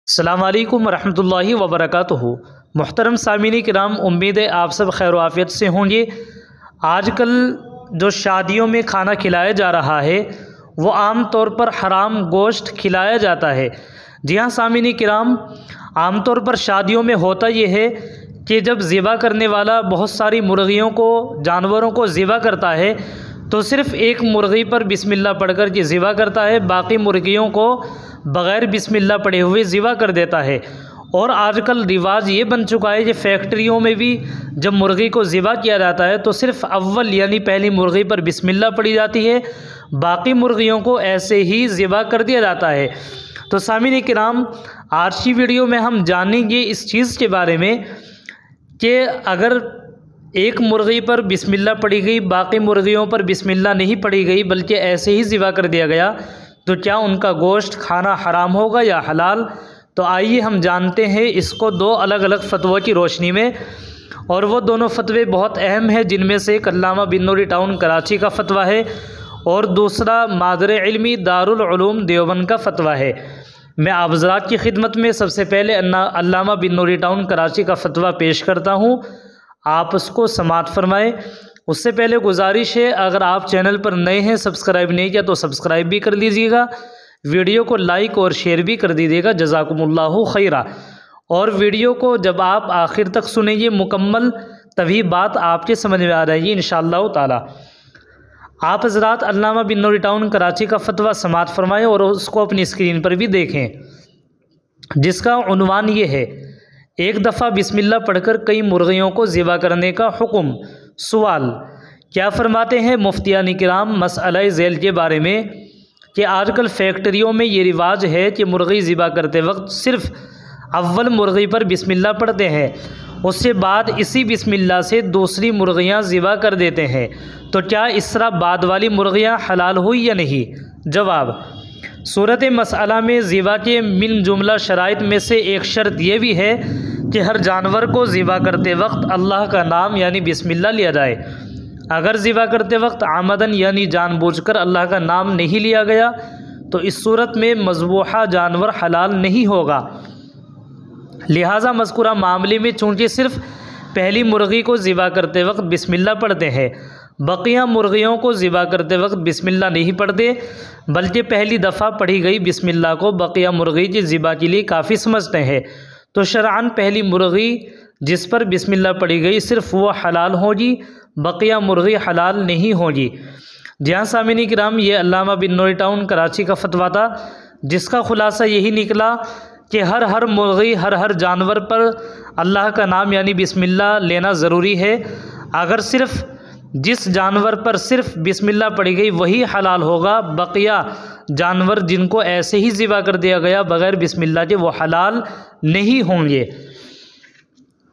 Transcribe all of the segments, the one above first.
السلام علیکم ورحمۃ اللہ وبرکاتہ۔ محترم سامعین کرام، امید ہے آپ سب خیر و عافیت سے ہوں گے۔ آج کل جو شادیوں میں کھانا کھلایا جا رہا ہے وہ عام طور پر حرام گوشت کھلایا جاتا ہے۔ جی ہاں سامعین کرام، عام طور پر شادیوں میں ہوتا یہ ہے کہ جب ذبح کرنے والا بہت ساری مرغیوں کو، جانوروں کو ذبح کرتا ہے تو صرف ایک مرغی پر بسم اللہ پڑھ کر کے ذبح کرتا ہے، باقی مرغیوں کو بغیر بسم اللہ پڑھے ہوئے ذبح کر دیتا ہے۔ اور آج کل رواج یہ بن چکا ہے کہ فیکٹریوں میں بھی جب مرغی کو ذبح کیا جاتا ہے تو صرف اول یعنی پہلی مرغی پر بسم اللہ پڑھی جاتی ہے، باقی مرغیوں کو ایسے ہی ذبح کر دیا جاتا ہے۔ تو سامعین کرام، آج کی ویڈیو میں ہم جانیں گے اس چیز کے بارے میں کہ اگر ایک مرغی پر بسم اللہ پڑھی گئی، باقی مرغیوں پر بسم اللہ نہیں پڑھی گئی بلکہ ایسے ہی ذبح کر دیا گیا، تو کیا ان کا گوشت کھانا حرام ہوگا یا حلال؟ تو آئیے ہم جانتے ہیں اس کو دو الگ الگ فتووں کی روشنی میں، اور وہ دونوں فتوے بہت اہم ہیں، جن میں سے ایک علامہ بن نوری ٹاؤن کراچی کا فتویٰ ہے اور دوسرا مادر علمی دارالعلوم دیوبند کا فتویٰ ہے۔ میں آپ حضرات کی خدمت میں سب سے پہلے علامہ بن نوری ٹاؤن کراچی کا فتویٰ پیش کرتا ہوں، آپ اس کو سماعت فرمائیں۔ اس سے پہلے گزارش ہے، اگر آپ چینل پر نئے ہیں، سبسکرائب نہیں کیا تو سبسکرائب بھی کر لیجیے گا، ویڈیو کو لائک اور شیئر بھی کر دیجیے گا، جزاکم اللہ خیرہ۔ اور ویڈیو کو جب آپ آخر تک سنیں گے مکمل، تبھی بات آپ کے سمجھ میں آ رہے گی انشاءاللہ تعالی۔ آپ حضرات علامہ بن نوری ٹاؤن کراچی کا فتویٰ سماعت فرمائیں اور اس کو اپنی اسکرین پر بھی دیکھیں، جس کا عنوان یہ ہے: ایک دفعہ بسم اللہ پڑھ کر کئی مرغیوں کو ذبح کرنے کا حکم۔ سوال: کیا فرماتے ہیں مفتیان کرام مسئلہ ذیل کے بارے میں کہ آج کل فیکٹریوں میں یہ رواج ہے کہ مرغی ذبح کرتے وقت صرف اول مرغی پر بسم اللہ پڑھتے ہیں، اس سے بعد اسی بسم اللہ سے دوسری مرغیاں ذبح کر دیتے ہیں، تو کیا اس طرح بعد والی مرغیاں حلال ہوئی یا نہیں؟ جواب: صورت مسئلہ میں ذبح کے من جملہ شرائط میں سے ایک شرط یہ بھی ہے کہ ہر جانور کو ذبح کرتے وقت اللہ کا نام یعنی بسم اللہ لیا جائے۔ اگر ذبح کرتے وقت عمدن یعنی جان بوجھ کر اللہ کا نام نہیں لیا گیا تو اس صورت میں مذبوحہ جانور حلال نہیں ہوگا۔ لہٰذا مذکورہ معاملے میں چونکہ صرف پہلی مرغی کو ذبح کرتے وقت بسم اللہ پڑھتے ہیں، بقیہ مرغیوں کو ذبح کرتے وقت بسم اللہ نہیں پڑھتے بلکہ پہلی دفعہ پڑھی گئی بسم اللہ کو بقیہ مرغی کی ذبح کے لیے کافی سمجھتے ہیں، تو شرعاً پہلی مرغی جس پر بسم اللہ پڑھی گئی صرف وہ حلال ہوگی، بقیہ مرغی حلال نہیں ہوگی۔ جی ہاں سامعین کرام، یہ علامہ بن نوری ٹاؤن کراچی کا فتویٰ تھا، جس کا خلاصہ یہی نکلا کہ ہر مرغی ہر جانور پر اللہ کا نام یعنی بسم اللہ لینا ضروری ہے۔ اگر صرف جس جانور پر صرف بسم اللہ پڑھی گئی وہی حلال ہوگا، بقیہ جانور جن کو ایسے ہی ذبح کر دیا گیا بغیر بسم اللہ کے وہ حلال نہیں ہوں گے۔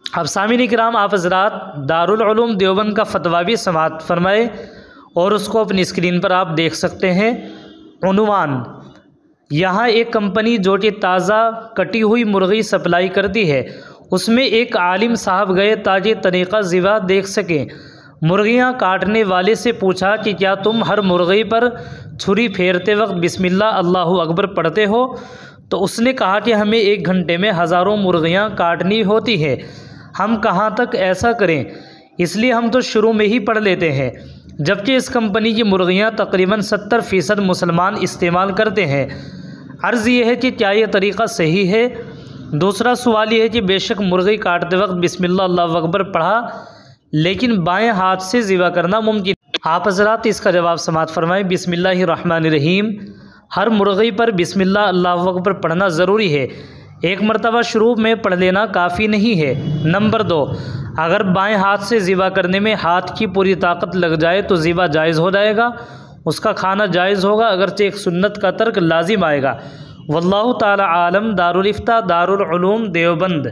اب سامعین کرام، آپ حضرات دارالعلوم دیوبند کا فتویٰ بھی سماعت فرمائے اور اس کو اپنی اسکرین پر آپ دیکھ سکتے ہیں۔ عنوان: یہاں ایک کمپنی جو کہ تازہ کٹی ہوئی مرغی سپلائی کرتی ہے، اس میں ایک عالم صاحب گئے تاکہ طریقہ ذبح دیکھ سکیں۔ مرغیاں کاٹنے والے سے پوچھا کہ کیا تم ہر مرغی پر چھری پھیرتے وقت بسم اللہ اللہ اکبر پڑھتے ہو؟ تو اس نے کہا کہ ہمیں 1 گھنٹے میں ہزاروں مرغیاں کاٹنی ہوتی ہیں، ہم کہاں تک ایسا کریں، اس لیے ہم تو شروع میں ہی پڑھ لیتے ہیں، جبکہ اس کمپنی کی مرغیاں تقریباً 70% مسلمان استعمال کرتے ہیں۔ عرض یہ ہے کہ کیا یہ طریقہ صحیح ہے؟ دوسرا سوال یہ ہے کہ بے شک مرغی کاٹتے وقت بسم اللہ اللہ اکبر پڑھا لیکن بائیں ہاتھ سے ذبح کرنا ممکن؟ آپ حضرات اس کا جواب سماعت فرمائیں۔ بسم اللہ الرحمن الرحیم، ہر مرغی پر بسم اللہ اللہ اکبر پڑھنا ضروری ہے، ایک مرتبہ شروع میں پڑھ لینا کافی نہیں ہے۔ نمبر 2، اگر بائیں ہاتھ سے ذبح کرنے میں ہاتھ کی پوری طاقت لگ جائے تو ذبح جائز ہو جائے گا، اس کا کھانا جائز ہوگا، اگرچہ ایک سنت کا ترک لازم آئے گا۔ واللہ تعالی عالم۔ دارالفتاء دارالعلوم دیوبند۔